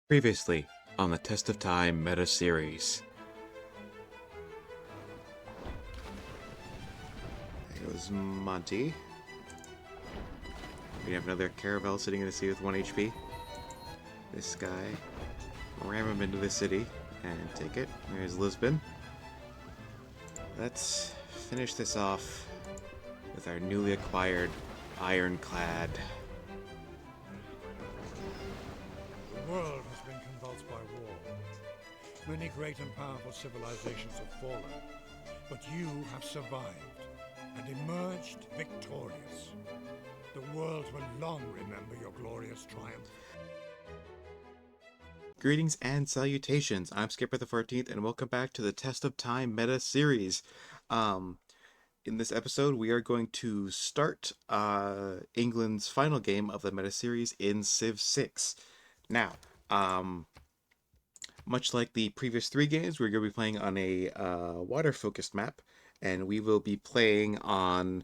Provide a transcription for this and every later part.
Previously on the Test of Time Metaseries. There goes Monty. We have another caravel sitting in the sea with 1 HP. This guy. Ram him into the city and take it. There's Lisbon. Let's finish this off with our newly acquired ironclad. The world has been convulsed by war. Many great and powerful civilizations have fallen, but you have survived and emerged victorious. The world will long remember your glorious triumph. Greetings and salutations. I'm Skipper the 14th, and welcome back to the Test of Time Meta Series. In this episode, we are going to start England's final game of the Meta Series in Civ 6. Now, much like the previous 3 games, we're going to be playing on a water-focused map, and we will be playing on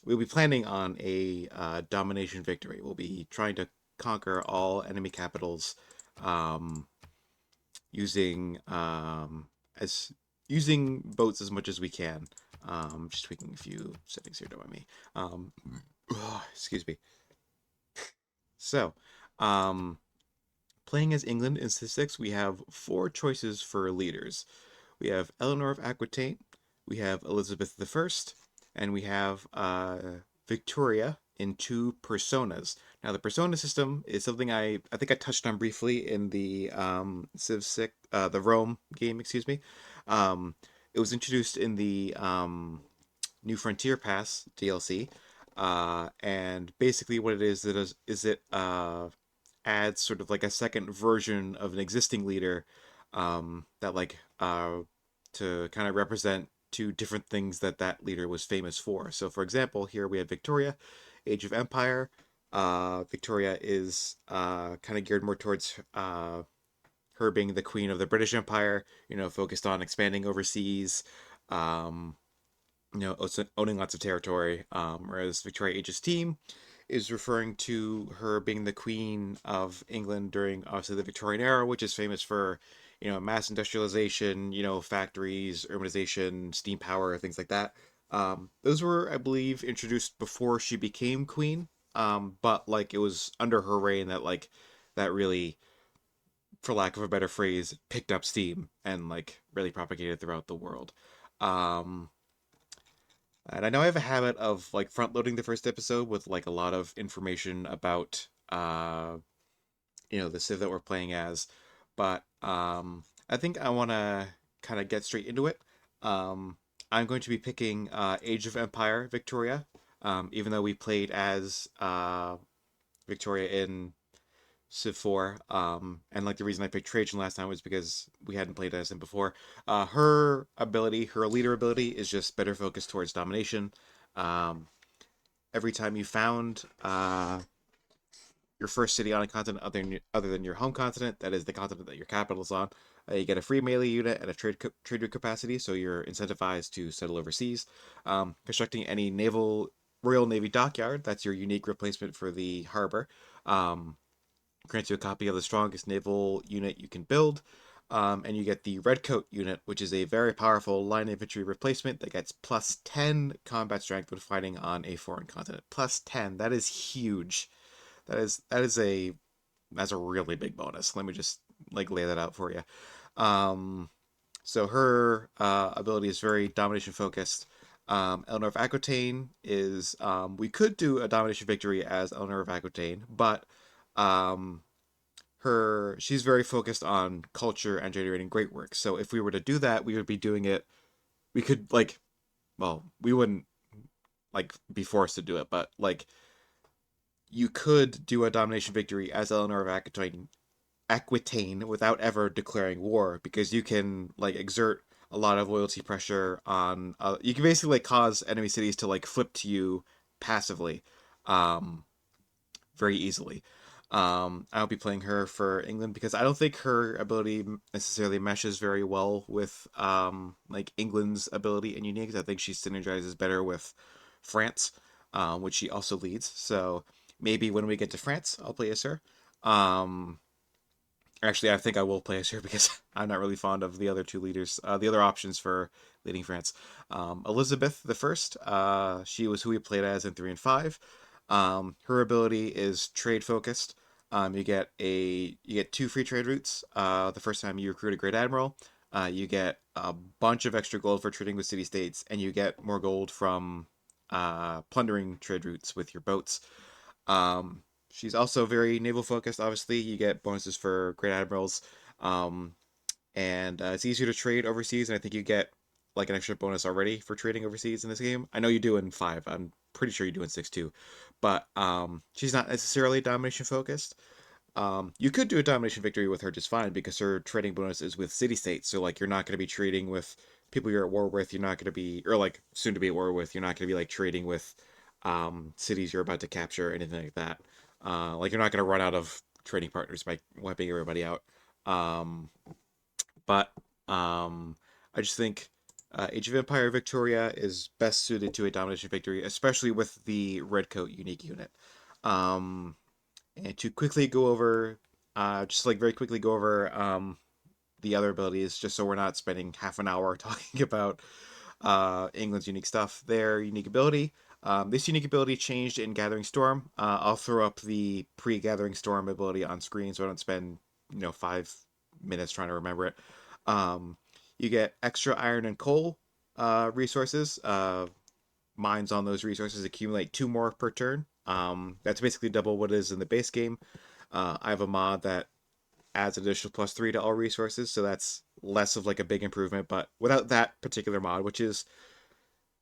we'll be planning on a domination victory. We'll be trying to conquer all enemy capitals using using boats as much as we can. Just tweaking a few settings here, don't mind me. Excuse me. So, playing as England in Civ 6, we have 4 choices for leaders. We have Eleanor of Aquitaine, we have Elizabeth I, and we have Victoria in 2 personas. Now, the persona system is something I think I touched on briefly in the Civ 6, the Rome game, excuse me. It was introduced in the New Frontier Pass DLC, and basically what it is it adds sort of like a second version of an existing leader that to kind of represent 2 different things that leader was famous for. So for example, here we have Victoria, Age of Empire. Victoria is kind of geared more towards her being the queen of the British Empire, focused on expanding overseas, owning lots of territory, whereas Victoria Age's team is referring to her being the queen of England during obviously the Victorian era, which is famous for, mass industrialization, factories, urbanization, steam power, things like that. Those were, I believe, introduced before she became queen, but it was under her reign that really, for lack of a better phrase, picked up steam and really propagated throughout the world. Um, and I know I have a habit of front loading the first episode with a lot of information about the Civ that we're playing as, but I think I want to kind of get straight into it. I'm going to be picking Age of Empire Victoria, even though we played as Victoria in Civ 4, and the reason I picked Trajan last time was because we hadn't played as him before. Her ability, her leader ability, is just better focused towards domination. Um, every time you found your first city on a continent other than your home continent, that is the continent that your capital is on, you get a free melee unit and a trader capacity, so you're incentivized to settle overseas. Constructing any Royal Navy dockyard, that's your unique replacement for the harbor. Grants you a copy of the strongest naval unit you can build. And you get the Redcoat unit, which is a very powerful line infantry replacement that gets plus 10 combat strength when fighting on a foreign continent. Plus 10, that is huge. That's a really big bonus. Let me just lay that out for you. So her ability is very domination focused. Eleanor of Aquitaine is we could do a domination victory as Eleanor of Aquitaine, but um, she's very focused on culture and generating great work. So if we were to do that, we would be doing it. We could we wouldn't be forced to do it, but you could do a domination victory as Eleanor of Aquitaine without ever declaring war, because you can exert a lot of loyalty pressure on. You can basically cause enemy cities to flip to you passively, very easily. I'll be playing her for England because I don't think her ability necessarily meshes very well with England's ability and uniques. I think she synergizes better with France, which she also leads. So maybe when we get to France, I'll play as her. Um, Actually, I think I will play as her because I'm not really fond of the other two leaders, the other options for leading France. Elizabeth the First, she was who we played as in 3 and 5. Her ability is trade focused. You get 2 free trade routes. The first time you recruit a Great Admiral, you get a bunch of extra gold for trading with city states, and you get more gold from plundering trade routes with your boats. She's also very naval focused. Obviously, you get bonuses for Great Admirals, um, and it's easier to trade overseas. And I think you get like an extra bonus already for trading overseas in this game. I know you do in 5. I'm pretty sure you do in 6 too, but she's not necessarily domination focused. You could do a domination victory with her just fine because her trading bonus is with city states. So like you're not going to be trading with people you're at war with. You're not going to be, or like soon to be at war with. You're not going to be like trading with cities you're about to capture or anything like that. Like you're not going to run out of trading partners by wiping everybody out. Um, but I just think Age of Empire Victoria is best suited to a domination victory, especially with the red coat unique unit. Um, and to quickly go over, just like very quickly go over the other abilities, just so we're not spending half an hour talking about England's unique stuff. Their unique ability. This unique ability changed in Gathering Storm. I'll throw up the pre-Gathering Storm ability on screen, so I don't spend 5 minutes trying to remember it. Um, you get extra iron and coal resources. Mines on those resources accumulate 2 more per turn. That's basically double what it is in the base game. I have a mod that adds additional +3 to all resources, so that's less of like a big improvement. But without that particular mod, which is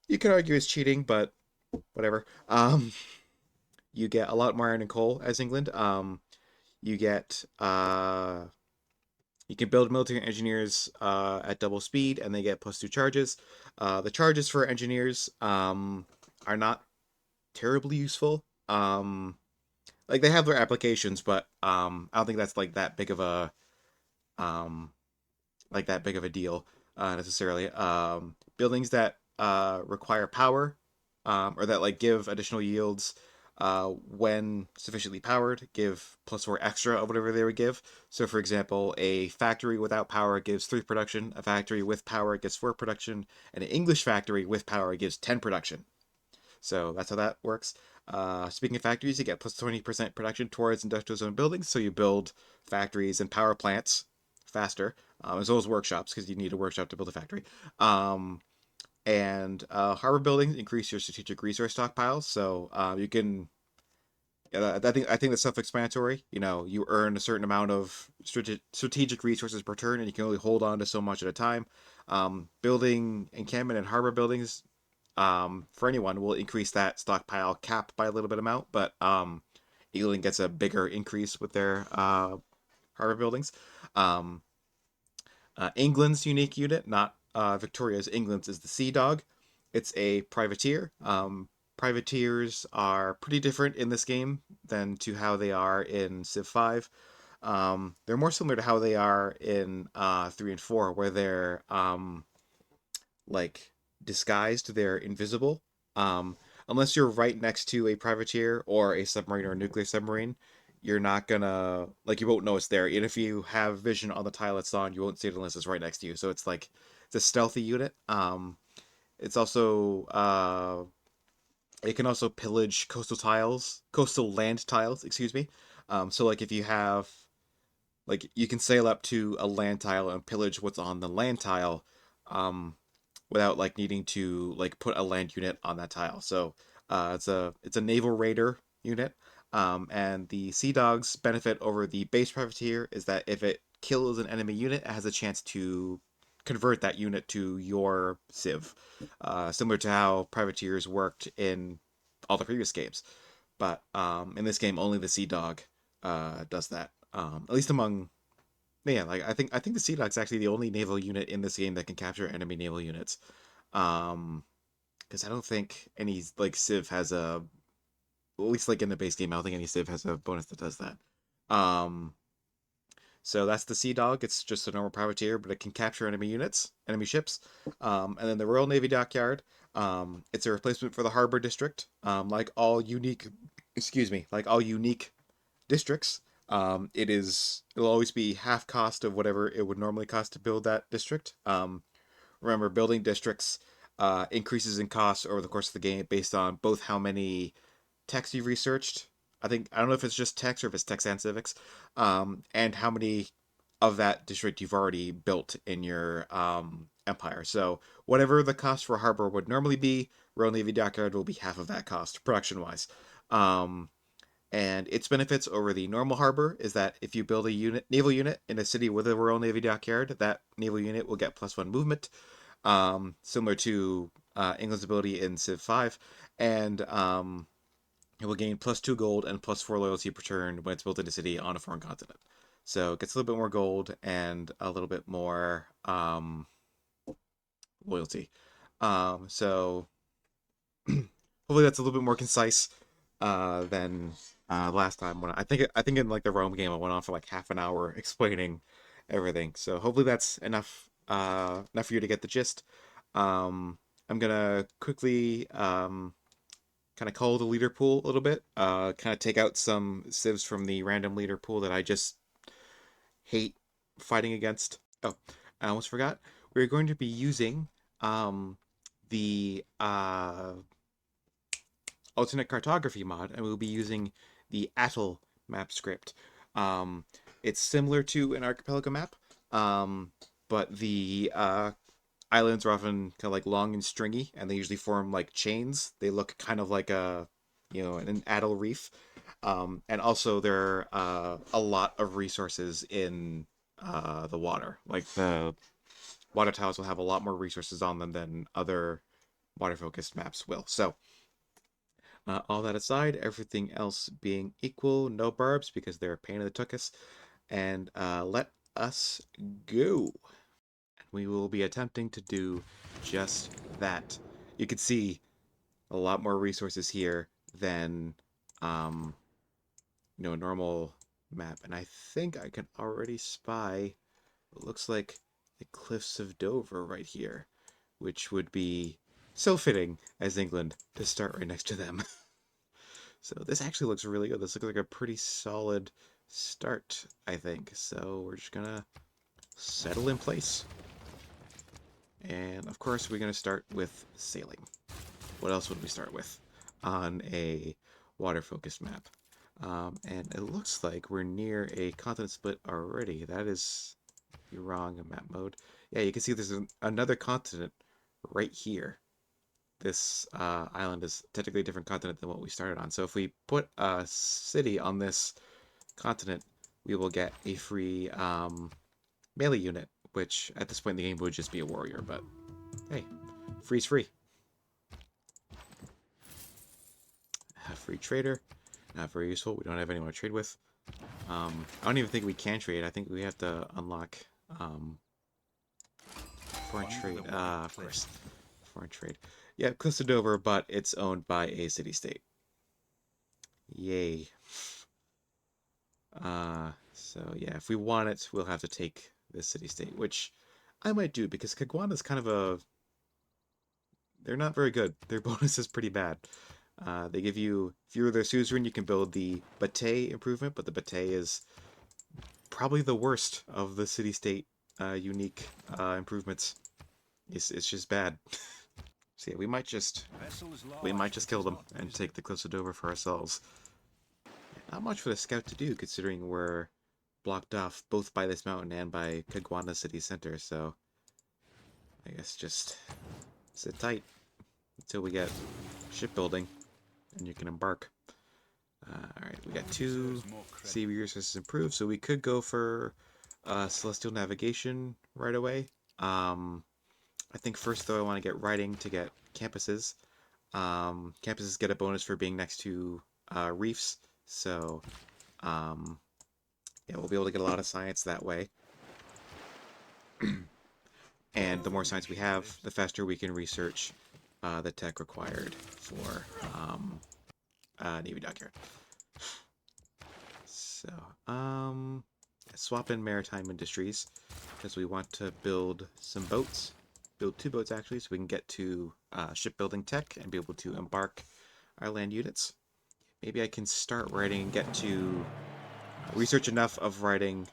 you could argue is cheating, but whatever. You get a lot more iron and coal as England. You get you can build military engineers at double speed, and they get +2 charges. The charges for engineers are not terribly useful. Like they have their applications, but I don't think that's um, like that big of a deal necessarily. Buildings that require power or that like give additional yields when sufficiently powered give +4 extra of whatever they would give. So, for example, a factory without power gives 3 production, a factory with power gives 4 production, and an English factory with power gives 10 production. So that's how that works. Speaking of factories, you get +20% production towards industrial zone buildings. So you build factories and power plants faster, as well as workshops, because you need a workshop to build a factory. And harbor buildings increase your strategic resource stockpiles. So you can. I think that's self-explanatory. You earn a certain amount of strategic resources per turn, and you can only hold on to so much at a time. Building encampment and harbor buildings for anyone will increase that stockpile cap by a little bit amount, but England gets a bigger increase with their harbor buildings. Um, England's unique unit, not Victoria's, England's is the Sea Dog. It's a privateer. Privateers are pretty different in this game than to how they are in Civ 5. They're more similar to how they are in 3 and 4, where they're like disguised, they're invisible. Unless you're right next to a privateer or a submarine or a nuclear submarine, you're not gonna like you won't know it's there. And if you have vision on the tile it's on, you won't see it unless it's right next to you. So it's like it's a stealthy unit. It's also it can also pillage coastal land tiles, excuse me. So like if you have like you can sail up to a land tile and pillage what's on the land tile. Um, without like needing to like put a land unit on that tile. So it's a naval raider unit. And the Sea Dog's benefit over the base privateer is that if it kills an enemy unit, it has a chance to convert that unit to your civ, similar to how privateers worked in all the previous games. But in this game, only the Sea Dog does that. At least among yeah, like I think the Sea Dog's actually the only naval unit in this game that can capture enemy naval units. Um, because I don't think any like Civ has a at least like in the base game, I don't think any Civ has a bonus that does that. Um, so that's the Sea Dog. It's just a normal privateer, but it can capture enemy units, enemy ships. And then the Royal Navy Dockyard. It's a replacement for the Harbor District. Like all unique, excuse me, like all unique districts. It'll always be half cost of whatever it would normally cost to build that district. Remember, building districts increases in cost over the course of the game based on both how many techs you've researched. I don't know if it's just techs or if it's techs and civics, and how many of that district you've already built in your empire. So whatever the cost for a harbor would normally be, Royal Navy Dockyard will be half of that cost production wise. Um, and its benefits over the normal harbor is that if you build a naval unit in a city with a Royal Navy Dockyard, that naval unit will get +1 movement, similar to England's ability in Civ 5, and it will gain +2 gold and +4 loyalty per turn when it's built in a city on a foreign continent. So it gets a little bit more gold and a little bit more loyalty. So hopefully that's a little bit more concise than last time when I think in like the Rome game I went on for like half an hour explaining everything. So hopefully that's enough for you to get the gist. I'm gonna quickly kind of cull the leader pool a little bit. Kind of take out some civs from the random leader pool that I just hate fighting against. Oh, I almost forgot. We're going to be using the alternate cartography mod, and we'll be using the atoll map script. Um, it's similar to an archipelago map, um, but the islands are often kind of like long and stringy, and they usually form like chains. They look kind of like an atoll reef. And also there are a lot of resources in the water. Like the water tiles will have a lot more resources on them than other water focused maps will. So all that aside, everything else being equal, no barbs because they're a pain in the tuchus. And let us go. We will be attempting to do just that. You can see a lot more resources here than um, a normal map. And I think I can already spy what looks like the Cliffs of Dover right here, which would be so fitting as England to start right next to them. So this actually looks really good. This looks like a pretty solid start, I think. So we're just gonna settle in place. And of course, we're gonna start with sailing. What else would we start with on a water-focused map? And it looks like we're near a continent split already. That is, you're wrong in map mode. Yeah, you can see there's another continent right here. This island is technically a different continent than what we started on. So if we put a city on this continent, we will get a free melee unit, which at this point in the game would just be a warrior, but hey, free's free. Free trader, not very useful. We don't have anyone to trade with. I don't even think we can trade. I think we have to unlock foreign trade. Of course, foreign trade. Yeah, close to Dover, but it's owned by a city-state. Yay. So yeah, if we want it, we'll have to take this city-state, which I might do because Kagwana's kind of a... They're not very good. Their bonus is pretty bad. They give you, if you're their suzerain, you can build the Batey improvement, but the Batey is probably the worst of the city-state unique improvements. It's just bad. So yeah, we might just kill them and take the Cliffs of Dover for ourselves. Not much for the scout to do, considering we're blocked off both by this mountain and by Kagwana city center. So I guess just sit tight until we get shipbuilding, and you can embark. Alright, we got 2 sea resources improved, so we could go for celestial navigation right away. I think first though I want to get writing to get campuses. Campuses get a bonus for being next to reefs, so yeah, we'll be able to get a lot of science that way. And the more science we have, the faster we can research the tech required for Navy Dockyard. So, swap in maritime industries because we want to build some boats. Build 2 boats actually, so we can get to shipbuilding tech and be able to embark our land units. Maybe I can start writing and get to research enough of writing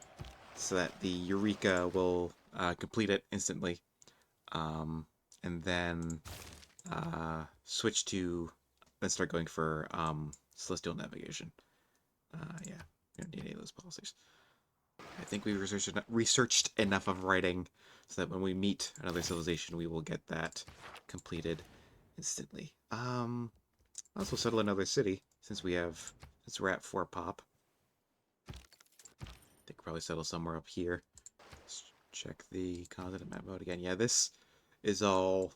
so that the Eureka will complete it instantly, um, and then switch to then start going for celestial navigation. Yeah, we don't need any of those policies. I think we researched enough of writing so that when we meet another civilization, we will get that completed instantly. Also settle another city since we're at 4 pop. I think probably settle somewhere up here. Let's check the continent map out again. Yeah, this is all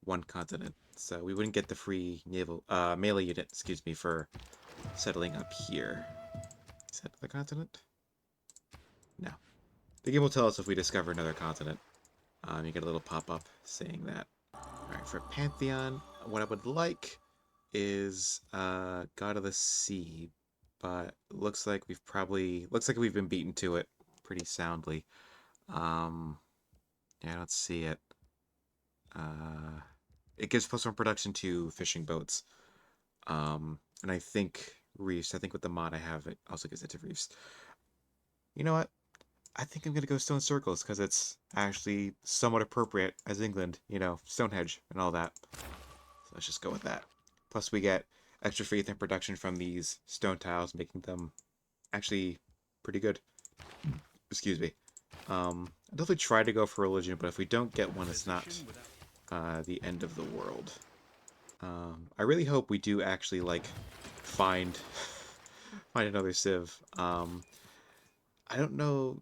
one continent, so we wouldn't get the free naval melee unit, excuse me, for settling up here. Is that the continent? No. The game will tell us if we discover another continent. You get a little pop-up saying that. Alright, for Pantheon, what I would like is God of the Sea, but looks like we've been beaten to it pretty soundly. Yeah, I don't see it. Uh, it gives +1 production to fishing boats. And I think reefs. I think with the mod I have, it also gives it to reefs. You know what? I think I'm gonna go Stone Circles because it's actually somewhat appropriate as England. You know, Stonehenge and all that. So let's just go with that. Plus, we get extra faith and production from these stone tiles, making them actually pretty good. Excuse me. I'll definitely try to go for religion, but if we don't get one, it's not the end of the world. I really hope we do actually like find find another civ. I don't know.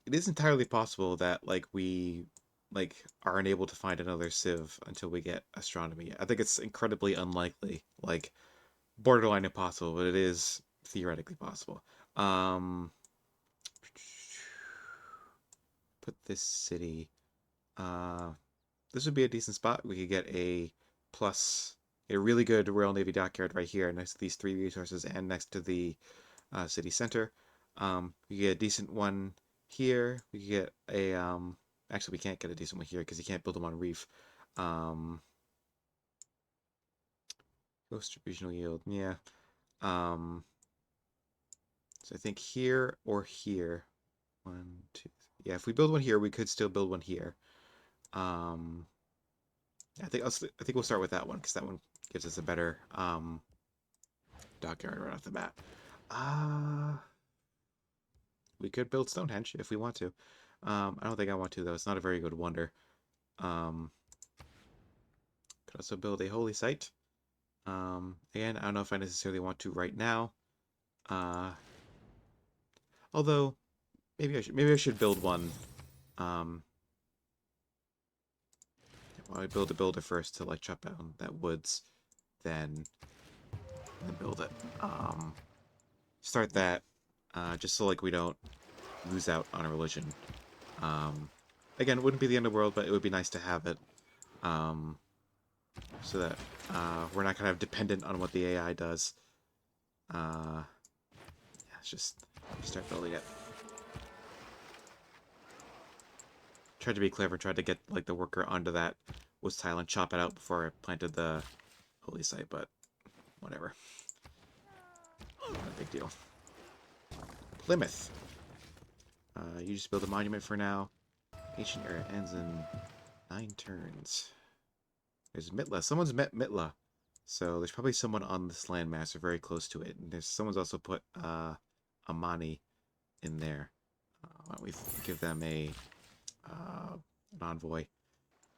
It is entirely possible that like we like aren't able to find another civ until we get astronomy. I think it's incredibly unlikely, like borderline impossible, but it is theoretically possible. Um, put this city. Uh, this would be a decent spot. We could get a really good Royal Navy dockyard right here next to these 3 resources and next to the city center. We get a decent one here. We get a actually we can't get a decent one here because you can't build them on reef. Distributional yield, yeah. Um, so I think here or here. One, two, yeah. If we build one here, we could still build one here. Um, I think we'll start with that one because that one gives us a better dockyard right off the bat. Uh, we could build Stonehenge if we want to. I don't think I want to though. It's not a very good wonder. Um, could also build a holy site. Again, I don't know if I necessarily want to right now. Uh, although maybe I should build one. Um, well, I build a builder first to like chop down that woods, then build it. Start that, just so like we don't lose out on a religion. Um, Again, it wouldn't be the end of the world, but it would be nice to have it, um, so that we're not kind of dependent on what the AI does. Yeah, let's just start building it. Tried to be clever, tried to get like the worker onto that wood tile and chop it out before I planted the holy site, but whatever. Not a big deal. Plymouth. You just build a monument for now. Ancient era ends in 9 turns. There's Mitla. Someone's met Mitla. So there's probably someone on this landmass or very close to it. And someone's also put Amani in there. Why don't we give them an envoy?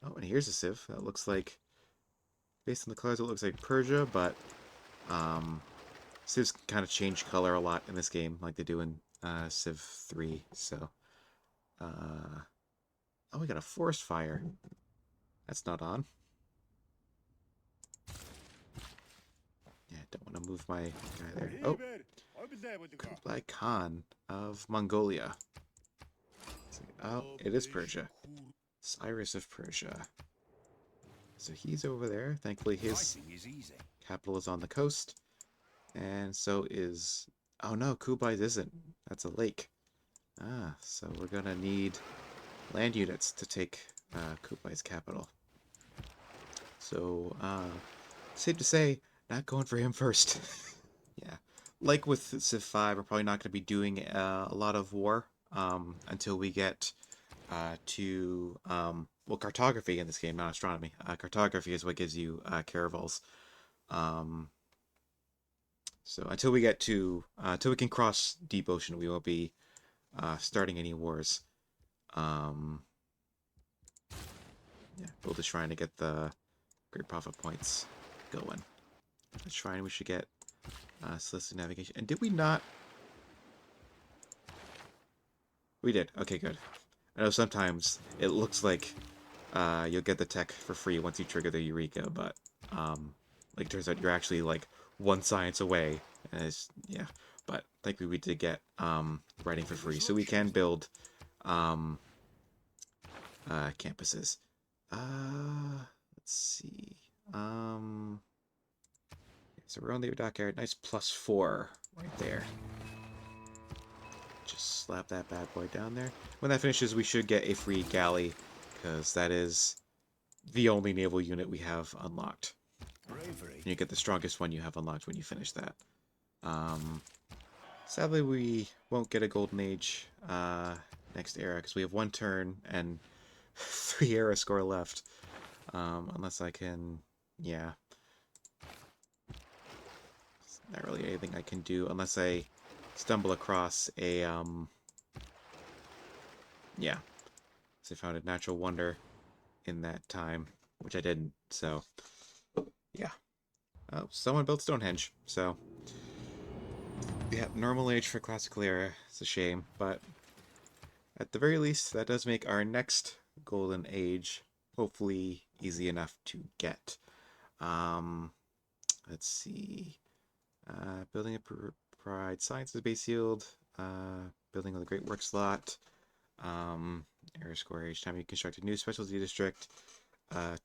Oh, and here's a civ. That looks like, based on the colors, it looks like Persia, but civs kind of change color a lot in this game, like they do in Civ 3. So, oh, we got a forest fire. That's not on. Yeah, don't want to move my guy there. Oh, Kublai Khan of Mongolia. Oh, it is Persia. Cyrus of Persia. So he's over there. Thankfully, his capital is on the coast. And so is... Oh no, Kublai's isn't. That's a lake. Ah, so we're gonna need land units to take Kublai's capital. So, safe to say, not going for him first. Yeah, like with Civ 5, we're probably not going to be doing a lot of war until we get to well, cartography in this game, not astronomy. Cartography is what gives you caravels. Um, so until we get to until we can cross deep ocean, we won't be starting any wars. Um, yeah, build a shrine to get the great profit points going. The shrine we should get Celestial Navigation. And did we not? We did. Okay, good. I know sometimes it looks like you'll get the tech for free once you trigger the Eureka, but like turns out you're actually like one science away. And it's, yeah, but thankfully we did get writing for free, so we can build um, campuses. Let's see. Um, so we're on the dock area. Nice +4 right there. Just slap that bad boy down there. When that finishes, we should get a free galley, because that is the only naval unit we have unlocked. And you get the strongest one you have unlocked when you finish that. Sadly, we won't get a Golden Age next era, because we have 1 turn and 3 era score left. Unless I can, yeah. Not really anything I can do unless I stumble across a, yeah. So I found a natural wonder in that time, which I didn't, so, yeah. Oh, someone built Stonehenge, so, yeah, normal age for classical era. It's a shame, but at the very least, that does make our next golden age hopefully easy enough to get. Um, let's see. Building a Pride Sciences base yield. Building on the Great Work slot. Error score each time you construct a new specialty district.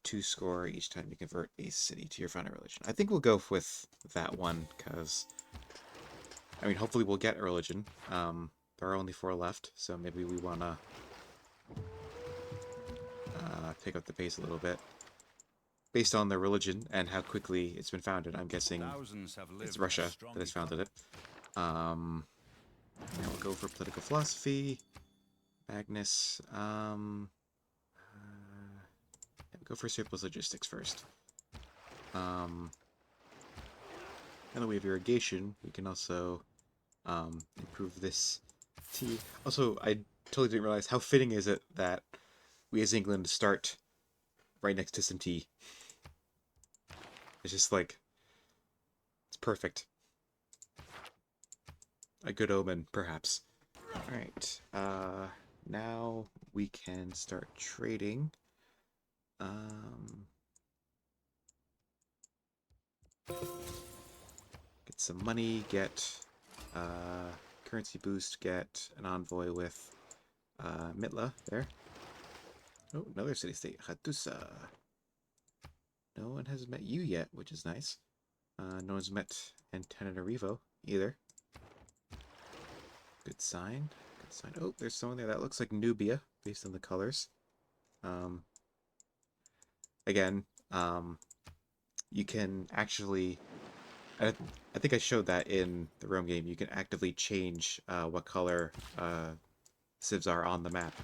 2 score each time you convert a city to your founding religion. I think we'll go with that one, because, I mean, hopefully we'll get a religion. There are only 4 left, so maybe we want to pick up the pace a little bit. Based on the religion and how quickly it's been founded, I'm guessing it's Russia that has founded it. Now we'll go for political philosophy. Magnus. We'll go for surplus logistics first. Now that we have irrigation, we can also improve this tea. Also, I totally didn't realize how fitting is it that we as England start right next to some tea. It's just like, it's perfect. A good omen, perhaps. Alright, now we can start trading. Get some money, get currency boost, get an envoy with Mitla there. Oh, another city-state, Hattusa. No one has met you yet, which is nice. No one's met Antananarivo either. Good sign. Good sign. Oh, there's someone there that looks like Nubia, based on the colors. Again, you can actually... I think I showed that in the Rome game. You can actively change what color civs are on the map.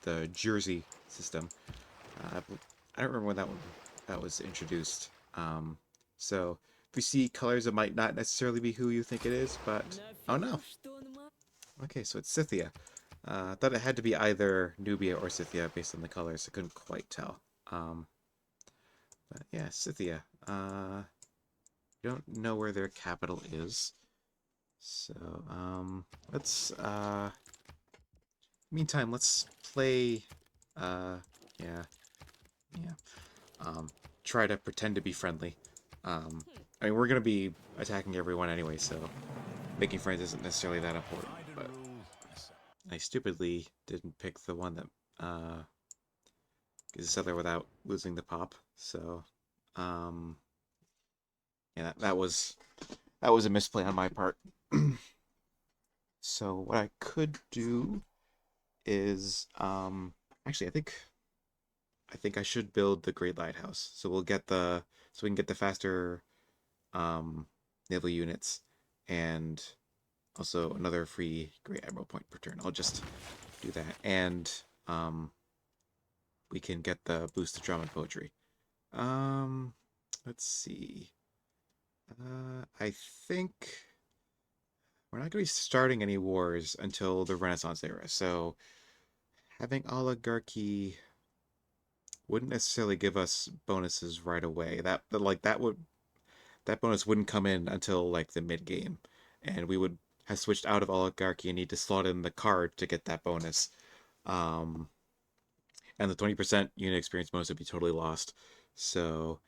The jersey system. I don't remember when that was introduced. So if you see colors, it might not necessarily be who you think it is, but... Oh no! Okay, so it's Scythia. I thought it had to be either Nubia or Scythia based on the colors. I couldn't quite tell. But yeah, Scythia. Don't know where their capital is. So, let's, meantime, let's play, yeah, try to pretend to be friendly. I mean, we're gonna be attacking everyone anyway, so making friends isn't necessarily that important, but I stupidly didn't pick the one that, gets us out there without losing the pop, so, yeah, that was a misplay on my part. So what I could do is actually I think I should build the Great Lighthouse. So we can get the faster naval units, and also another free Great Admiral point per turn. I'll just do that, and um, we can get the boost to drama and poetry. Um, let's see. I think we're not going to be starting any wars until the Renaissance era, so having oligarchy wouldn't necessarily give us bonuses right away. That bonus wouldn't come in until like the mid game, and we would have switched out of oligarchy and need to slot in the card to get that bonus. Um, and the 20% unit experience bonus would be totally lost. So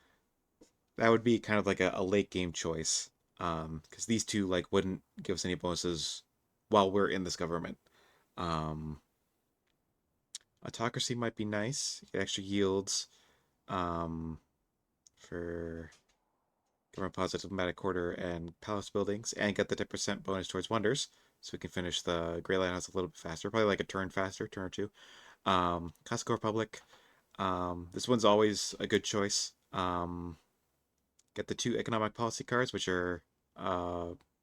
that would be kind of like a late game choice. Because these two like wouldn't give us any bonuses while we're in this government. Um, autocracy might be nice. Get extra yields um, for government positive diplomatic quarter and palace buildings, and get the 10% bonus towards wonders, so we can finish the Grey Lighthouse a little bit faster, probably like a turn faster, turn or two. Classical Republic. This one's always a good choice. Get the two economic policy cards, which are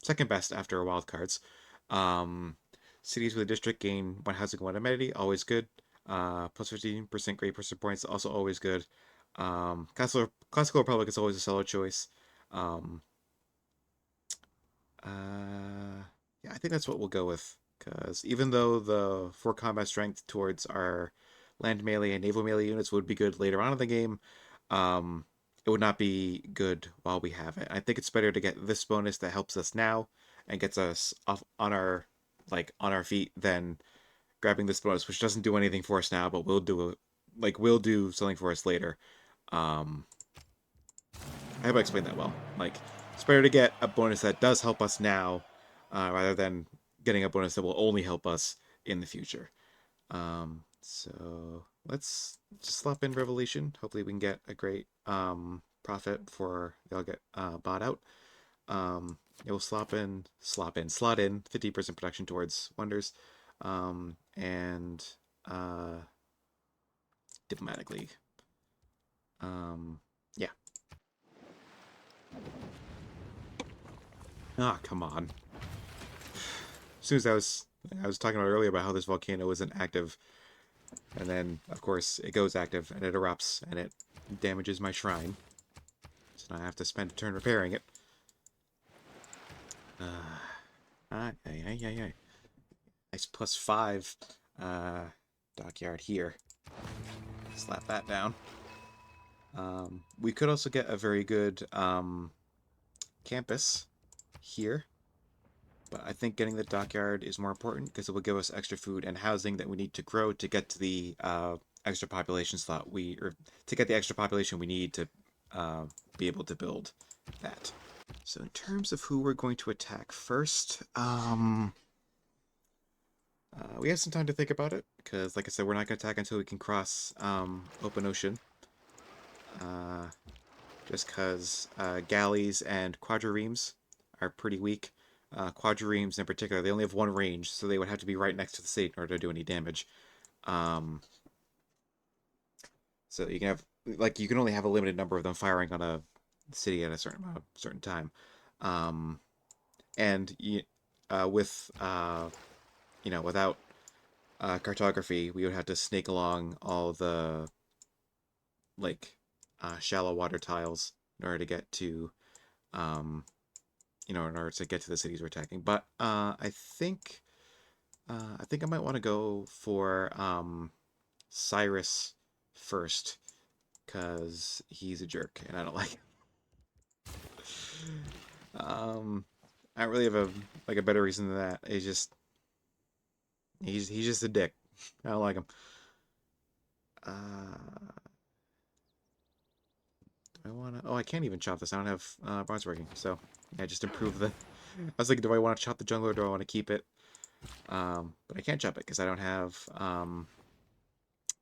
second best after wild cards. Um, cities with a district gain one housing, one amenity, always good. Plus 15% great person points, also always good. Classical Republic is always a solid choice. Um, yeah, I think that's what we'll go with. Because even though the 4 combat strength towards our land melee and naval melee units would be good later on in the game, um, it would not be good while we have it. I think it's better to get this bonus that helps us now and gets us off on our feet than grabbing this bonus, which doesn't do anything for us now, but will do something for us later. Um, I hope I explained that well. Like, it's better to get a bonus that does help us now, rather than getting a bonus that will only help us in the future. So let's just slap in Revelation. Hopefully we can get a great profit before they'll get bought out. It will slot in 50% production towards wonders, and diplomatic league. Yeah. Ah, come on. As soon as I was talking about earlier about how this volcano isn't active, and then of course it goes active and it erupts and it damages my shrine. So now I have to spend a turn repairing it. Nice +5 dockyard here. Slap that down. We could also get a very good campus here, but I think getting the dockyard is more important because it will give us extra food and housing that we need to grow to get to the extra population slot or to get the extra population we need to be able to build that. So in terms of who we're going to attack first, we have some time to think about it because, like I said, we're not going to attack until we can cross open ocean. Just because galleys and quadriremes are pretty weak. Quadriremes in particular, they only have one range, so they would have to be right next to the city in order to do any damage. So you can have you can only have a limited number of them firing on a city at a certain time. Um, and with without cartography, we would have to snake along all the like shallow water tiles in order to get to in order to get to the cities we're attacking. But I think I might want to go for Cyrus first because he's a jerk and I don't like him. I don't really have a better reason than that. He's just a dick. I don't like him. Uh, do I want to? Oh, I can't even chop this. I don't have bronze working. So yeah, just improve the. I was thinking, do I want to chop the jungle or do I want to keep it? But I can't chop it because I don't have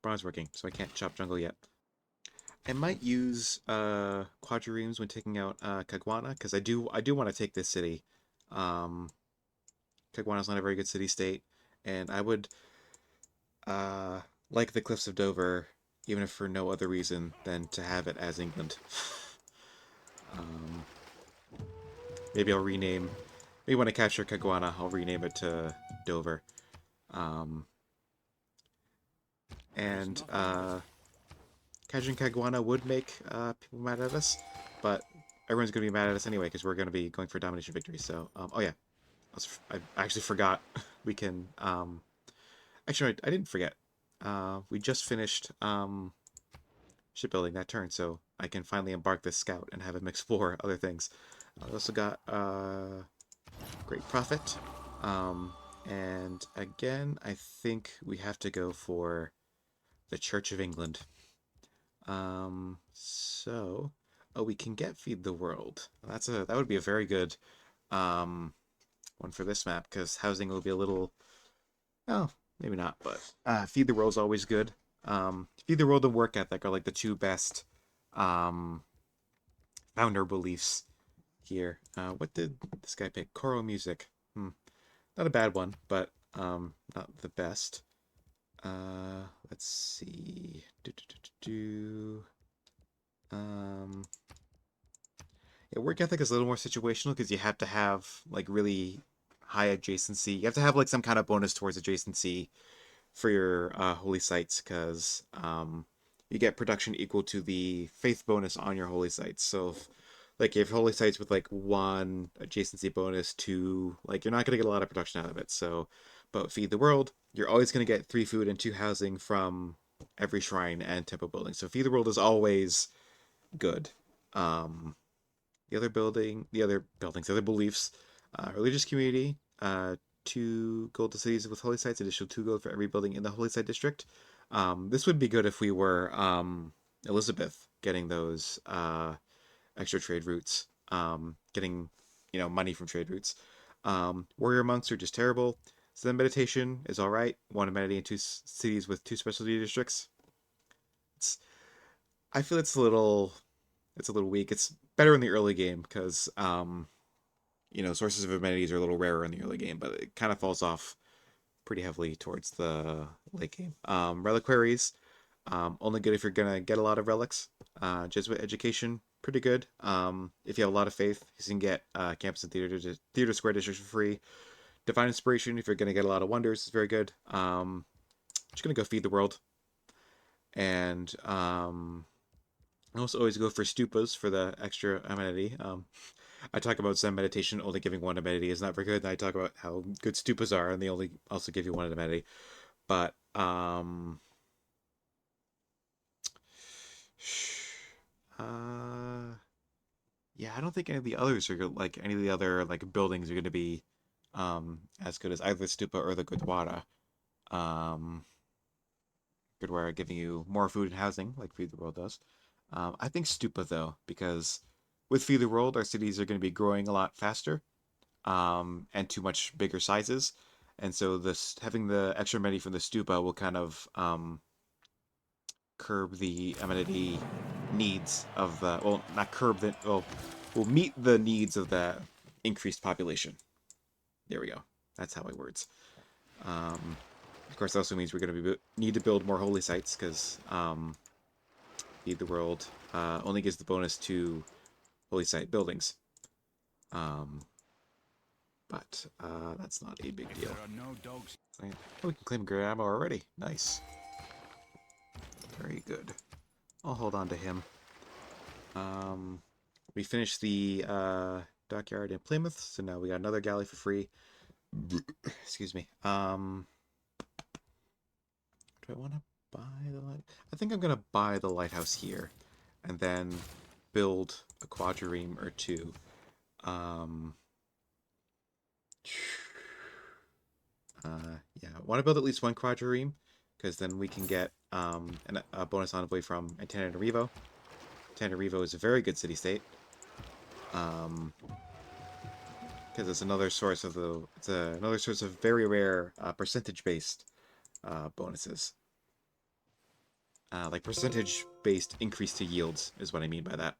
bronze working, so I can't chop jungle yet. I might use quadriremes when taking out Caguana because I do want to take this city. Um, Caguana's not a very good city state, and I would like the Cliffs of Dover, even if for no other reason than to have it as England. um, Maybe I'll rename we want to capture Caguana, I'll rename it to Dover. Um, and Capturing Caguana would make people mad at us, but everyone's going to be mad at us anyway because we're going to be going for domination victory. So, oh yeah, I actually forgot. We can. Actually, I didn't forget. We just finished shipbuilding that turn, so I can finally embark this scout and have him explore other things. I also got great profit. Um, and again, I think we have to go for the Church of England. So, oh, we can get Feed the World. That would be a very good um one for this map because housing will be a little, oh, maybe not, but Feed the World's always good. Feed the World and Work Ethic are like the two best um founder beliefs here. What did this guy pick? Choral music. Not a bad one, but not the best. Let's see. Um, yeah, work ethic is a little more situational because you have to have like really high adjacency. You have to have like some kind of bonus towards adjacency for your holy sites because you get production equal to the faith bonus on your holy sites. So if, like if holy sites with like one adjacency bonus, two, like you're not gonna get a lot of production out of it. So, but Feed the World, you're always gonna get 3 food and 2 housing from every shrine and temple building. So Feed the World is always good. Um, the other beliefs, religious community, 2 gold to cities with holy sites, additional 2 gold for every building in the holy site district. This would be good if we were Elizabeth getting those extra trade routes, getting money from trade routes. Warrior monks are just terrible. Zen meditation is all right. One amenity in 2 cities with 2 specialty districts. It's I feel it's a little weak. It's better in the early game because sources of amenities are a little rarer in the early game, but it kind of falls off pretty heavily towards the late game. Reliquaries, only good if you're gonna get a lot of relics. Jesuit education, pretty good. If you have a lot of faith, you can get campus and theater square districts for free. Divine inspiration, if you're gonna get a lot of wonders, is very good. Just gonna go Feed the World, and I also always go for stupas for the extra amenity. I talk about Zen meditation only giving one amenity is not very good, and I talk about how good stupas are, and they only also give you one amenity. But uh, yeah, I don't think any of the others are like any of the other like buildings are going to be as good as either the stupa or the Gurdwara. Um, Gurdwara giving you more food and housing, like Feed the World does. I think stupa though, because with Feed the World, our cities are going to be growing a lot faster, and too much bigger sizes. And so this having the extra amenity from the stupa will kind of curb the amenity needs of the well, not curb the well, will meet the needs of the increased population. There we go. That's how I words. Of course, that also means we're going to need to build more holy sites because Feed the World only gives the bonus to holy site buildings. Um, but that's not a big deal. Oh, we can claim Grandma already. Nice. Very good. I'll hold on to him. We finished the dockyard in Plymouth, so now we got another galley for free. Excuse me. Do I want to buy the light? I think I'm gonna buy the lighthouse here, and then build a quadrireme or two. Um, yeah, I want to build at least one quadrireme, because then we can get a bonus envoy from Antananarivo. Antananarivo is a very good city-state. Because it's another source of another source of very rare percentage-based bonuses. Like percentage-based increase to yields is what I mean by that.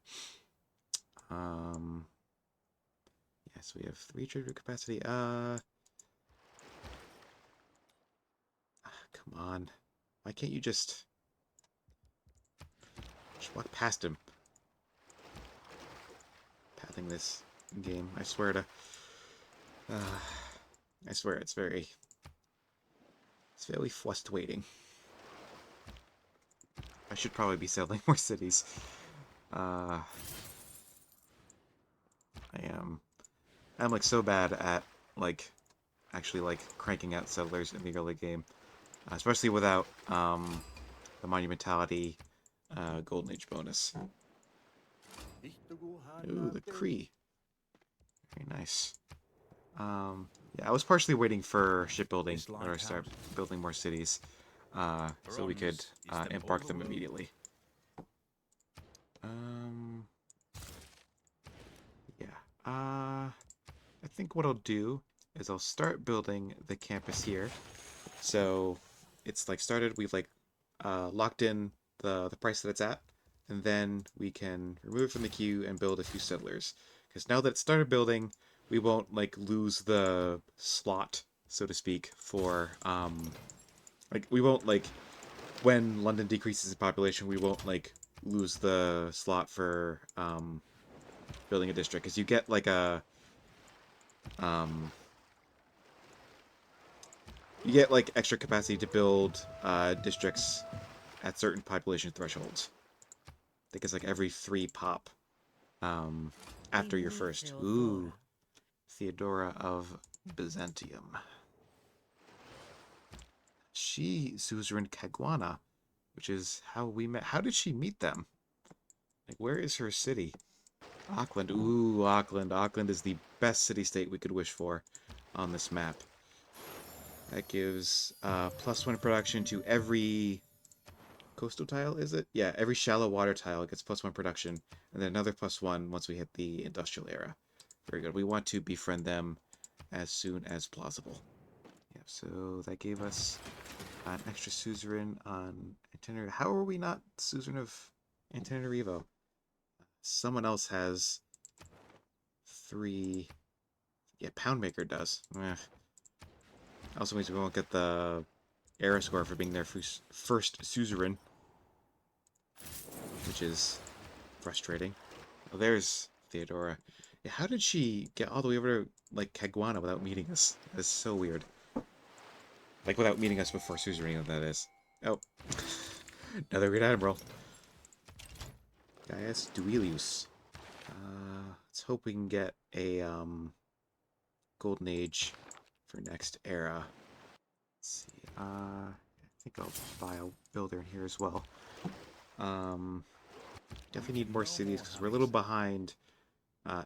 Yes, we have 3 trigger capacity. Come on. Why can't you just walk past him? Pathing this game, I swear to. I swear it's very frustrating. I should probably be settling more cities. Uh, I'm like so bad at like actually like cranking out settlers in the early game, especially without the monumentality golden age bonus. Ooh, the Cree, very nice. Yeah, I was partially waiting for shipbuilding in order to start building more cities, so we could embark them immediately. Um, yeah. I think what I'll do is I'll start building the campus here. So it's like started. We've like locked in the price that it's at, and then we can remove it from the queue and build a few settlers. Because now that it started building, we won't like lose the slot, so to speak, for like we won't like when London decreases in population, we won't like lose the slot for building a district because you get like a um you get like extra capacity to build districts at certain population thresholds. I think it's like every 3 pop um, after your first. Ooh, Theodora of Byzantium. She suzerain Caguana, which is how we met. How did she meet them? Like, where is her city? Auckland. Ooh, Auckland. Auckland is the best city-state we could wish for on this map. That gives +1 production to every coastal tile, is it? Yeah, every shallow water tile gets +1 production, and then another +1 once we hit the industrial era. Very good. We want to befriend them as soon as plausible. Yeah, so that gave us an extra suzerain on Antenna. How are we not suzerain of Antananarivo? Someone else has 3. Yeah, Poundmaker does. Also means we won't get the era score for being their first suzerain, which is frustrating. Oh, there's Theodora. Yeah, how did she get all the way over to, like, Caguana without meeting us? That's so weird. Like, without meeting us before suzerain, that is. Oh. Another great admiral. Gaius Duilius. Let's hope we can get a, Golden Age for next era. Let's see. I think I'll buy a builder in here as well. Definitely need more cities because we're a little behind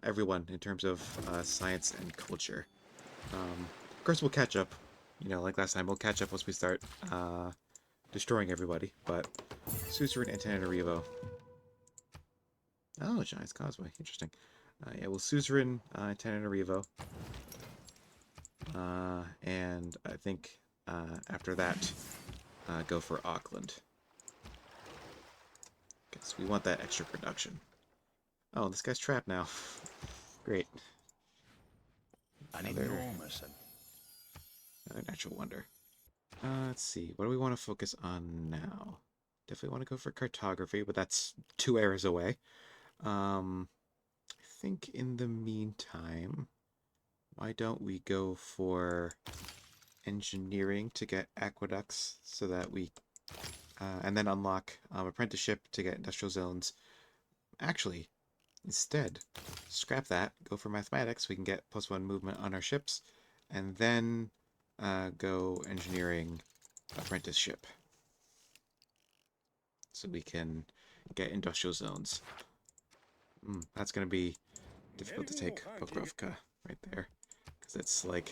everyone in terms of science and culture. Of course, we'll catch up. You know, like last time, we'll catch up once we start destroying everybody. But Suzerain and Antananarivo. Oh, Giant's Causeway. Interesting. Yeah, we'll Suzerain Antananarivo. And I think after that, go for Auckland. Because we want that extra production. Oh, this guy's trapped now. Great. Another natural wonder. Let's see. What do we want to focus on now? Definitely want to go for cartography, but that's 2 eras away. I think in the meantime, why don't we go for engineering to get aqueducts so that we, and then unlock apprenticeship to get industrial zones. Actually, instead, scrap that, go for mathematics, we can get +1 movement on our ships, and then go engineering apprenticeship. So we can get industrial zones. That's going to be difficult to take Pokrovka right there. Because it's like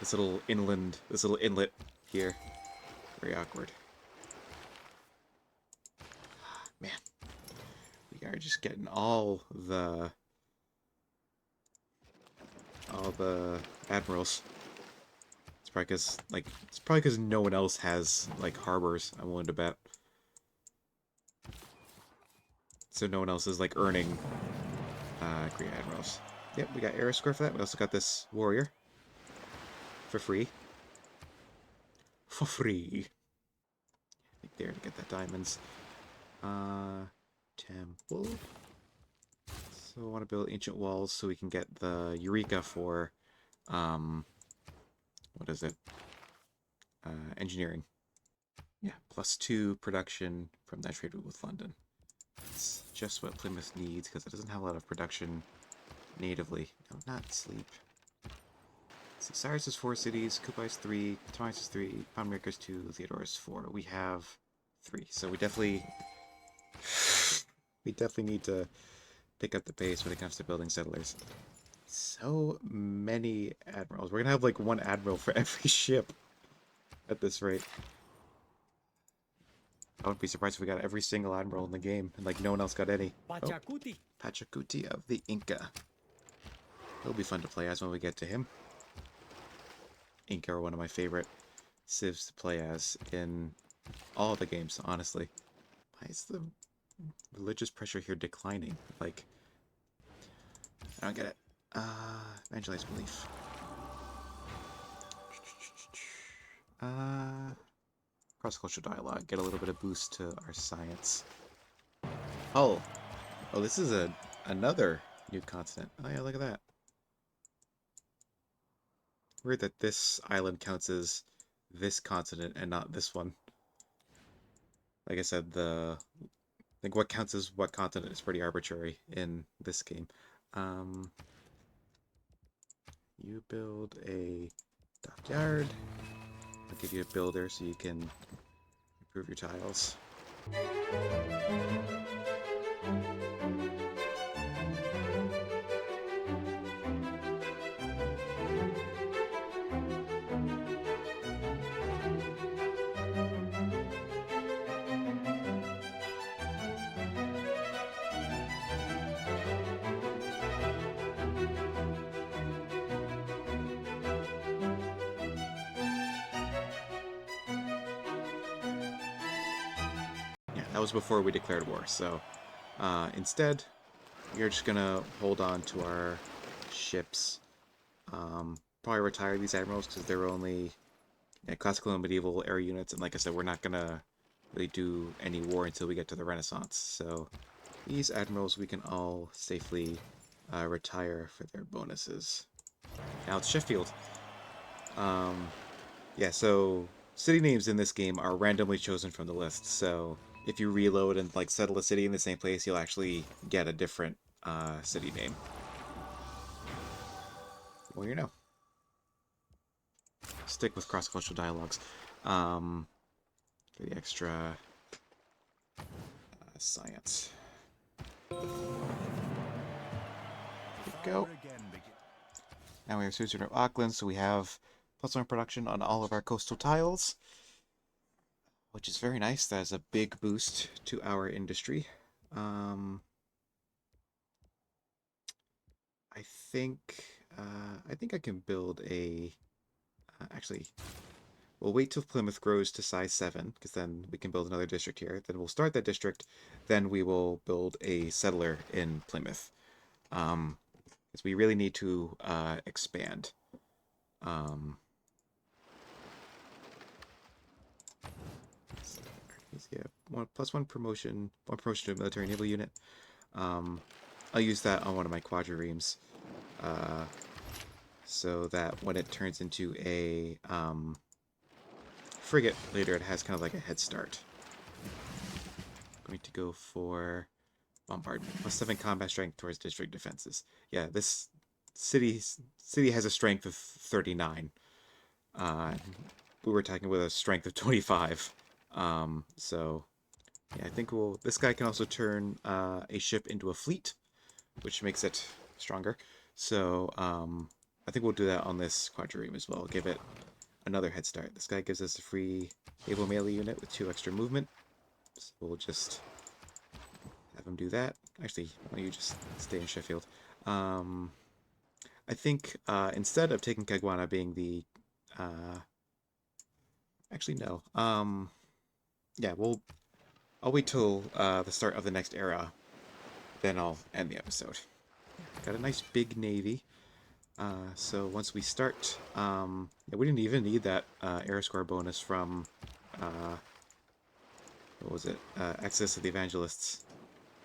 this little inlet here. Very awkward. Man, we are just getting all the admirals. It's probably because no one else has like harbors. I'm willing to bet. So no one else is like earning great admirals. Yep, we got air score for that. We also got this warrior for free. For free. I think there to get that diamonds. Temple. So I want to build ancient walls so we can get the Eureka for what is it? Engineering. Yeah, +2 production from that trade route with London. It's just what Plymouth needs because it doesn't have a lot of production natively. No, not sleep. So Cyrus is 4 cities, Kublai is 3, Thomas is 3, Poundmaker is 2, Theodore is 4. We have 3, so we definitely need to pick up the pace when it comes to building settlers. So many admirals. We're gonna have like one admiral for every ship at this rate. I wouldn't be surprised if we got every single admiral in the game and like no one else got any. Oh, Pachacuti of the Inca. It'll be fun to play as when we get to him. Inca are one of my favorite civs to play as in all the games, honestly. Why is the religious pressure here declining? Like, I don't get it. Evangelize belief. Cross-cultural dialogue. Get a little bit of boost to our science. Oh, this is another new continent. Oh yeah, look at that. Weird that this island counts as this continent and not this one. Like I said, I think what counts as what continent is pretty arbitrary in this game. You build a dockyard. I'll give you a builder so you can improve your tiles. Yeah, that was before we declared war, so instead, we're just gonna hold on to our ships. Probably retire these admirals because they're only classical and medieval era units, and like I said, we're not gonna really do any war until we get to the Renaissance. So these admirals we can all safely retire for their bonuses. Now it's Sheffield. Yeah, so city names in this game are randomly chosen from the list. So if you reload and like settle a city in the same place, you'll actually get a different city name. Well, you know. Stick with cross-cultural dialogues. For the extra science. There we go. Now we have Switzerland of Auckland, so we have +1 production on all of our coastal tiles, which is very nice. That is a big boost to our industry. I think I can build a. Actually, we'll wait till Plymouth grows to size 7, because then we can build another district here. Then we'll start that district. Then we will build a settler in Plymouth. Because we really need to expand. Yeah, +1 promotion, 1 promotion to a military naval unit. I'll use that on one of my quadriremes, so that when it turns into a frigate later, it has kind of like a head start. I'm going to go for bombardment, +7 combat strength towards district defenses. Yeah, this city has a strength of 39. We were attacking with a strength of 25. So yeah, I think this guy can also turn a ship into a fleet, which makes it stronger. So I think we'll do that on this quadrireme as well. Give it another head start. This guy gives us a free able melee unit with 2 extra movement. So we'll just have him do that. Actually, why don't you just stay in Sheffield? I think instead of taking Caguana being the actually no. Yeah, I'll wait till the start of the next era, then I'll end the episode. Got a nice big navy. So once we start, yeah, we didn't even need that era score bonus from what was it? Access of the Evangelists.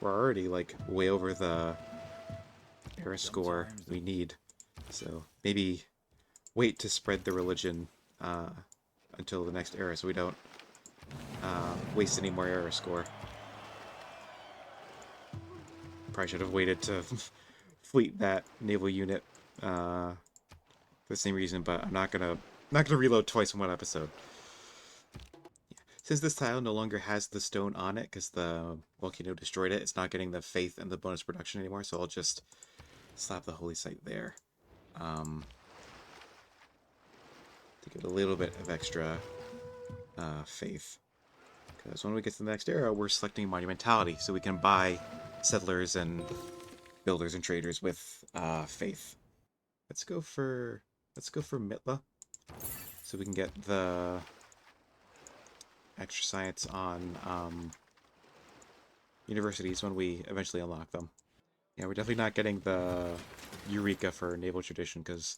We're already like way over the era score we need. So maybe wait to spread the religion uh, until the next era, so we don't waste any more era score. Probably should have waited to fleet that naval unit for the same reason, but I'm not gonna reload twice in one episode. Since this tile no longer has the stone on it because the volcano destroyed it, it's not getting the faith and the bonus production anymore, so I'll just slap the holy site there. Um, to get a little bit of extra faith. Because when we get to the next era, we're selecting monumentality, so we can buy settlers and builders and traders with faith. Let's go for Mitla, so we can get the extra science on universities when we eventually unlock them. Yeah, we're definitely not getting the Eureka for naval tradition because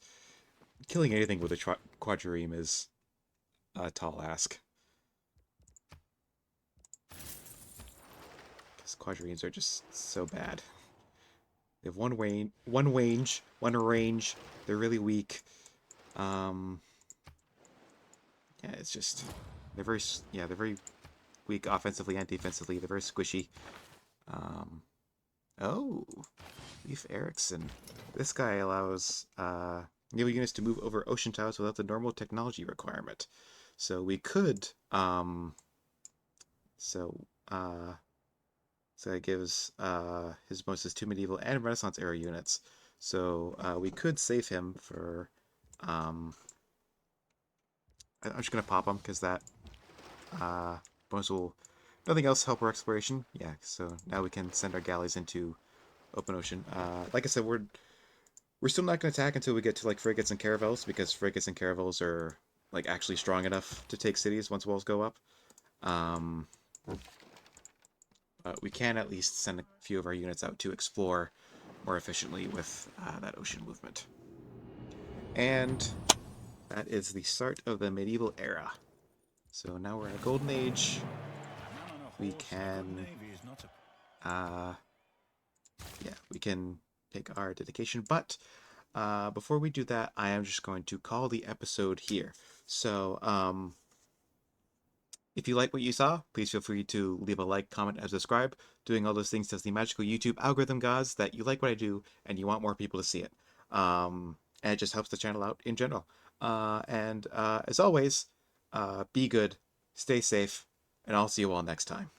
killing anything with a quadrireme is a tall ask. Because quadriremes are just so bad. They have one range. They're really weak. Um, yeah, it's just they're very weak offensively and defensively. They're very squishy. Um, oh, Leif Erikson. This guy allows naval units to move over ocean tiles without the normal technology requirement. So we could so uh so it gives his bonuses to medieval and Renaissance era units. So we could save him for I'm just gonna pop him because that bonus will nothing else help our exploration. Yeah, so now we can send our galleys into open ocean. Like I said, we're still not gonna attack until we get to like frigates and caravels because frigates and caravels are like actually strong enough to take cities once walls go up. Um, we can at least send a few of our units out to explore more efficiently with that ocean movement. And that is the start of the medieval era. So now we're in a golden age. We can, uh, yeah, we can take our dedication. But before we do that, I am just going to call the episode here. So, if you like what you saw, please feel free to leave a like, comment, and subscribe. Doing all those things tells the magical YouTube algorithm gods that you like what I do and you want more people to see it. And it just helps the channel out in general. And as always, be good, stay safe, and I'll see you all next time.